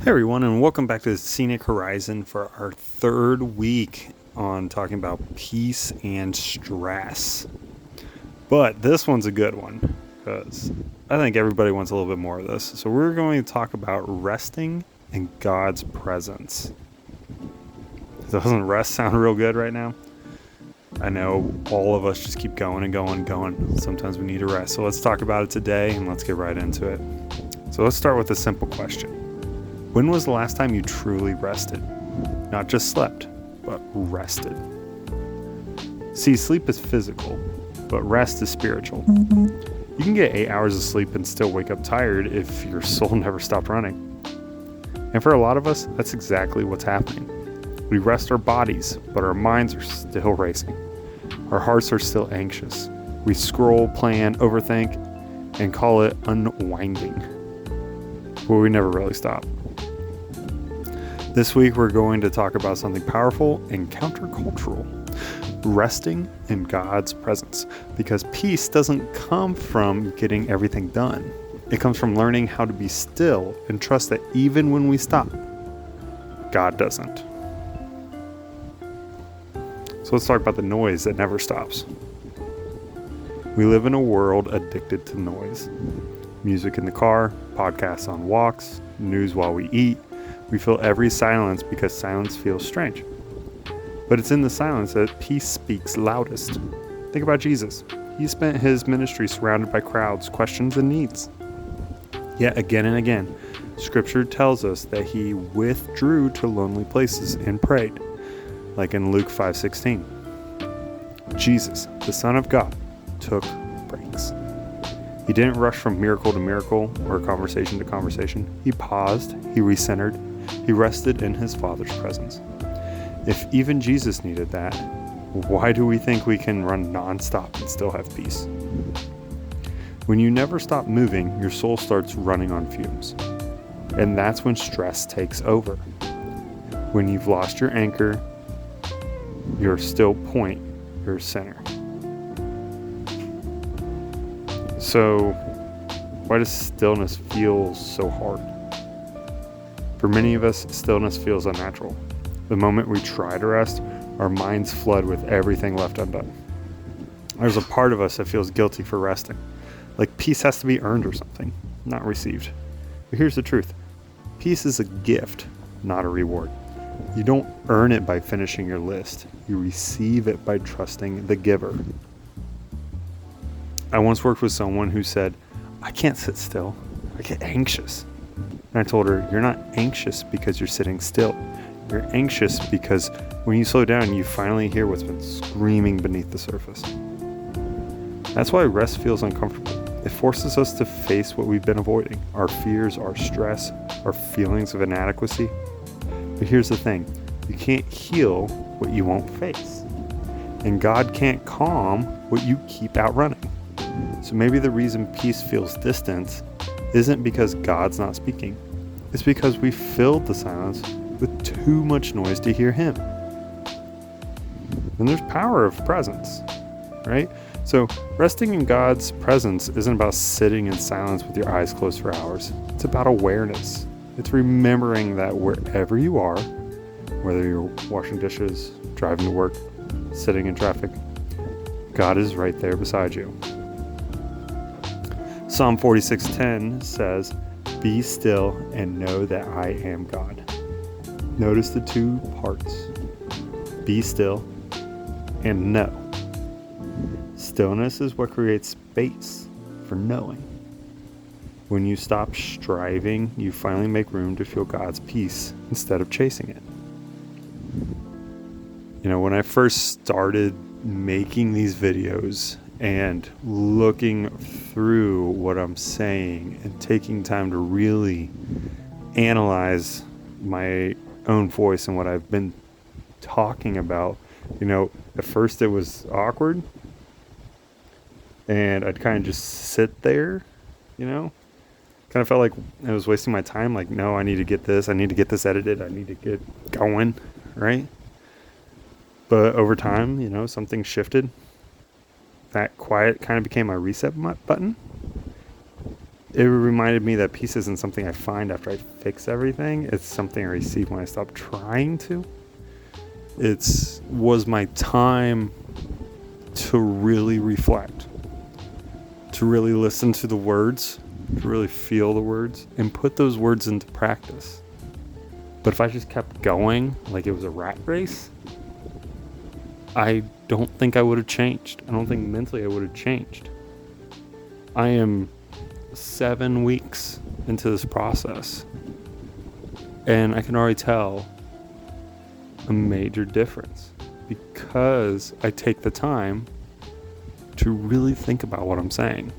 Hey everyone, and welcome back to Scenic Horizon for our third week on talking about peace and stress. But this one's a good one because I think everybody wants a little bit more of this. So we're going to talk about resting in God's presence. Doesn't rest sound real good right now? I know all of us just keep going and going and going. Sometimes we need a rest. So let's talk about it today and let's get right into it. So let's start with a simple question. When was the last time you truly rested? Not just slept, but rested. See, sleep is physical, but rest is spiritual. You can get 8 hours of sleep and still wake up tired if your soul never stopped running. And for a lot of us, that's exactly what's happening. We rest our bodies, but our minds are still racing. Our hearts are still anxious. We scroll, plan, overthink, and call it unwinding. But we never really stop. This week, we're going to talk about something powerful and countercultural, resting in God's presence. Because peace doesn't come from getting everything done. It comes from learning how to be still and trust that even when we stop, God doesn't. So let's talk about the noise that never stops. We live in a world addicted to noise. Music in the car, podcasts on walks, news while we eat. We feel every silence because silence feels strange. But it's in the silence that peace speaks loudest. Think about Jesus. He spent his ministry surrounded by crowds, questions, and needs. Yet again and again, Scripture tells us that he withdrew to lonely places and prayed, like in Luke 5:16. Jesus, the Son of God, took breaks. He didn't rush from miracle to miracle or conversation to conversation. He paused, he recentered, he rested in his Father's presence. If even Jesus needed that, why do we think we can run nonstop and still have peace? When you never stop moving, your soul starts running on fumes. And that's when stress takes over. When you've lost your anchor, your still point, your center. So, why does stillness feel so hard? For many of us, stillness feels unnatural. The moment we try to rest, our minds flood with everything left undone. There's a part of us that feels guilty for resting, like peace has to be earned or something, not received. But here's the truth. Peace is a gift, not a reward. You don't earn it by finishing your list. You receive it by trusting the giver. I once worked with someone who said, I can't sit still. I get anxious. And I told her, you're not anxious because you're sitting still. You're anxious because when you slow down, you finally hear what's been screaming beneath the surface. That's why rest feels uncomfortable. It forces us to face what we've been avoiding, our fears, our stress, our feelings of inadequacy. But here's the thing, you can't heal what you won't face. And God can't calm what you keep outrunning. So maybe the reason peace feels distant isn't because God's not speaking. It's because we filled the silence with too much noise to hear him. And there's power of presence, right? So resting in God's presence isn't about sitting in silence with your eyes closed for hours. It's about awareness. It's remembering that wherever you are, whether you're washing dishes, driving to work, sitting in traffic, God is right there beside you. Psalm 46:10 says, be still and know that I am God. Notice the two parts. Be still and know. Stillness is what creates space for knowing. When you stop striving, you finally make room to feel God's peace instead of chasing it. You know, when I first started making these videos and looking through what I'm saying and taking time to really analyze my own voice and what I've been talking about, you know, at first it was awkward and I'd kind of just sit there, you know, kind of felt like I was wasting my time. Like, no, I need to get this edited. I need to get going, right? But over time, you know, something shifted. That quiet kind of became my reset button. it reminded me that peace isn't something I find after I fix everything. It's something I receive when I stop trying to. Was my time to really reflect, to really listen to the words, to really feel the words, and put those words into practice. But if I just kept going like it was a rat race, I don't think I would have changed. I don't think mentally I would have changed. I am 7 weeks into this process, and I can already tell a major difference because I take the time to really think about what I'm saying.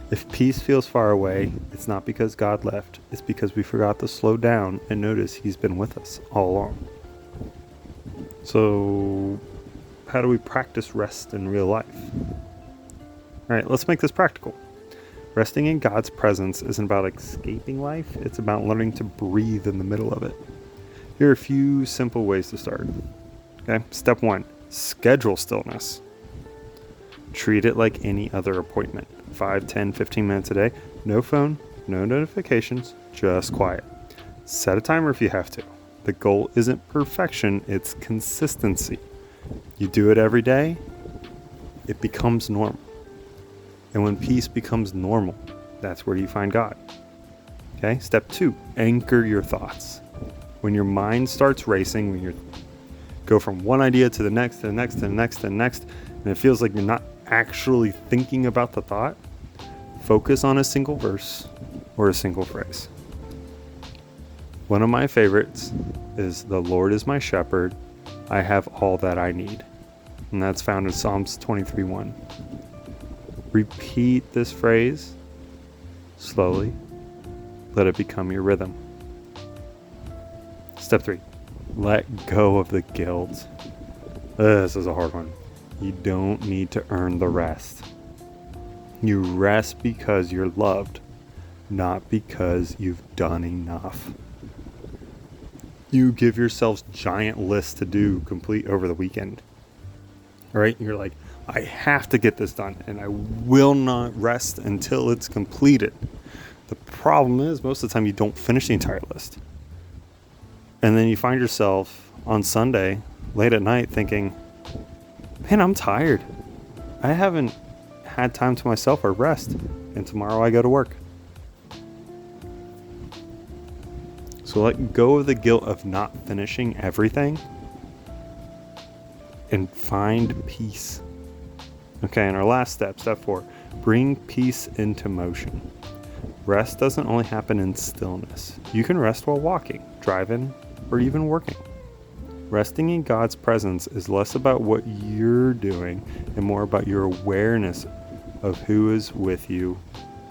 If peace feels far away, it's not because God left. It's because we forgot to slow down and notice He's been with us all along. So, how do we practice rest in real life? All right, let's make this practical. Resting in God's presence isn't about escaping life. It's about learning to breathe in the middle of it. Here are a few simple ways to start. Okay, step 1, schedule stillness. Treat it like any other appointment. 5, 10, 15 minutes a day. No phone, no notifications, just quiet. Set a timer if you have to. The goal isn't perfection, it's consistency. You do it every day, it becomes normal. And when peace becomes normal, that's where you find God. Okay, step 2, anchor your thoughts. When your mind starts racing, when you go from one idea to the next, to the next, to the next, to the next, and it feels like you're not actually thinking about the thought, focus on a single verse or a single phrase. One of my favorites is, "The Lord is my shepherd, I have all that I need." And that's found in Psalms 23:1. Repeat this phrase slowly. Let it become your rhythm. Step 3, let go of the guilt. This is a hard one. You don't need to earn the rest. You rest because you're loved, not because you've done enough. You give yourselves giant lists to do, complete over the weekend. All right? You're like, I have to get this done, and I will not rest until it's completed. The problem is, most of the time, you don't finish the entire list. And then you find yourself on Sunday, late at night, thinking, man, I'm tired. I haven't had time to myself or rest, and tomorrow I go to work. So let go of the guilt of not finishing everything and find peace. Okay, and our last step, step 4, bring peace into motion. Rest doesn't only happen in stillness. You can rest while walking, driving, or even working. Resting in God's presence is less about what you're doing and more about your awareness of who is with you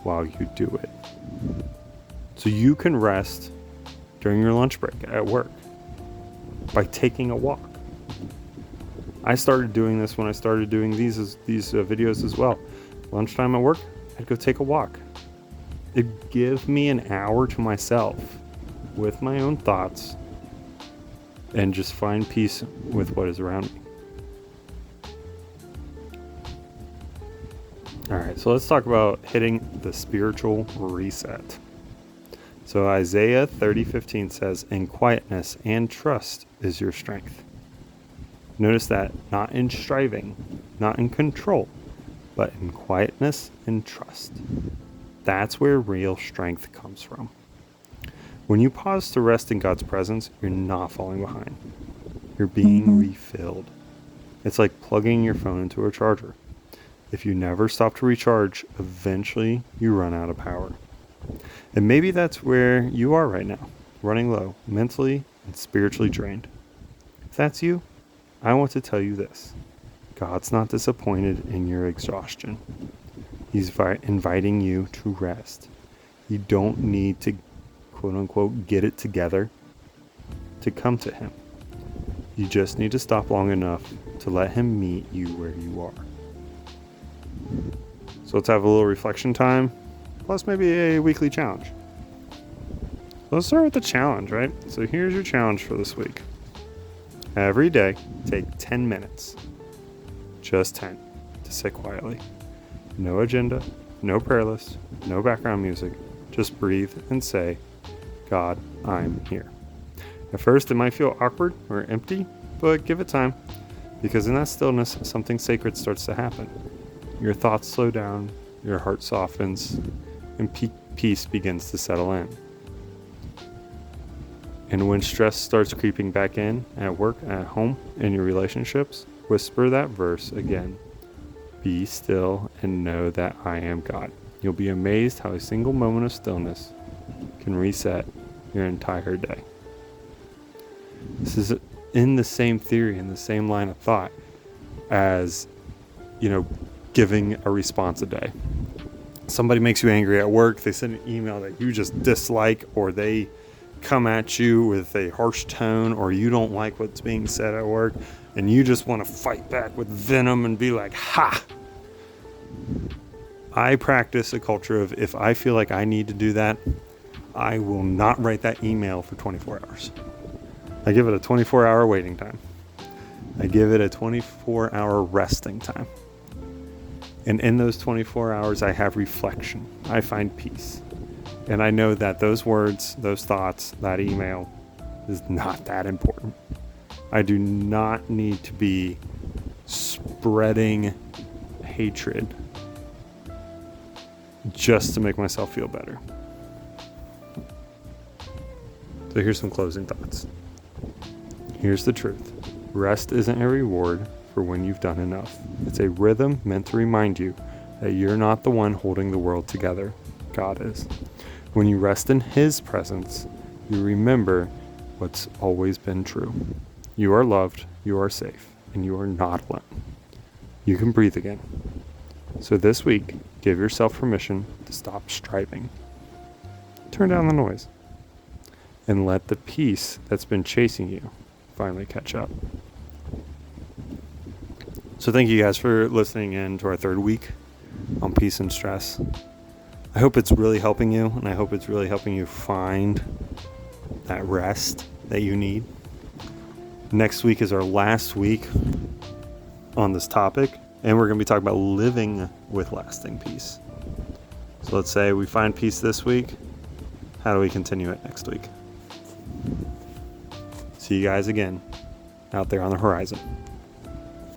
while you do it. So you can rest during your lunch break at work by taking a walk. I started doing this when I started doing these videos as well. Lunchtime at work, I'd go take a walk. It'd give me an hour to myself with my own thoughts and just find peace with what is around me. All right, so let's talk about hitting the spiritual reset. So Isaiah 30:15 says, "In quietness and trust is your strength." Notice that, not in striving, not in control, but in quietness and trust. That's where real strength comes from. When you pause to rest in God's presence, you're not falling behind. You're being refilled. It's like plugging your phone into a charger. If you never stop to recharge, eventually you run out of power. And maybe that's where you are right now, running low, mentally and spiritually drained. If that's you, I want to tell you this. God's not disappointed in your exhaustion. He's inviting you to rest. You don't need to, quote unquote, get it together to come to Him. You just need to stop long enough to let Him meet you where you are. So let's have a little reflection time, plus maybe a weekly challenge. Let's start with the challenge, right? So here's your challenge for this week. Every day, take 10 minutes, just 10, to sit quietly. No agenda, no prayer list, no background music. Just breathe and say, God, I'm here. At first, it might feel awkward or empty, but give it time, because in that stillness, something sacred starts to happen. Your thoughts slow down, your heart softens, and peace begins to settle in. And when stress starts creeping back in, at work, at home, in your relationships, whisper that verse again. Be still and know that I am God. You'll be amazed how a single moment of stillness can reset your entire day. This is in the same theory, in the same line of thought as, giving a response a day. Somebody makes you angry at work, they send an email that you just dislike, or they come at you with a harsh tone, or you don't like what's being said at work, and you just want to fight back with venom and be like, ha! I practice a culture of, if I feel like I need to do that, I will not write that email for 24 hours. I give it a 24-hour waiting time. I give it a 24-hour resting time. And in those 24 hours, I have reflection. I find peace. And I know that those words, those thoughts, that email is not that important. I do not need to be spreading hatred just to make myself feel better. So here's some closing thoughts. Here's the truth. Rest isn't a reward for when you've done enough. It's a rhythm meant to remind you that you're not the one holding the world together. God is. When you rest in His presence, you remember what's always been true. You are loved, you are safe, and you are not alone. You can breathe again. So this week, give yourself permission to stop striving. Turn down the noise. And let the peace that's been chasing you finally catch up. So thank you guys for listening in to our third week on peace and stress. I hope it's really helping you, and I hope it's really helping you find that rest that you need. Next week is our last week on this topic, and we're going to be talking about living with lasting peace. So let's say we find peace this week. How do we continue it next week? See you guys again out there on the horizon.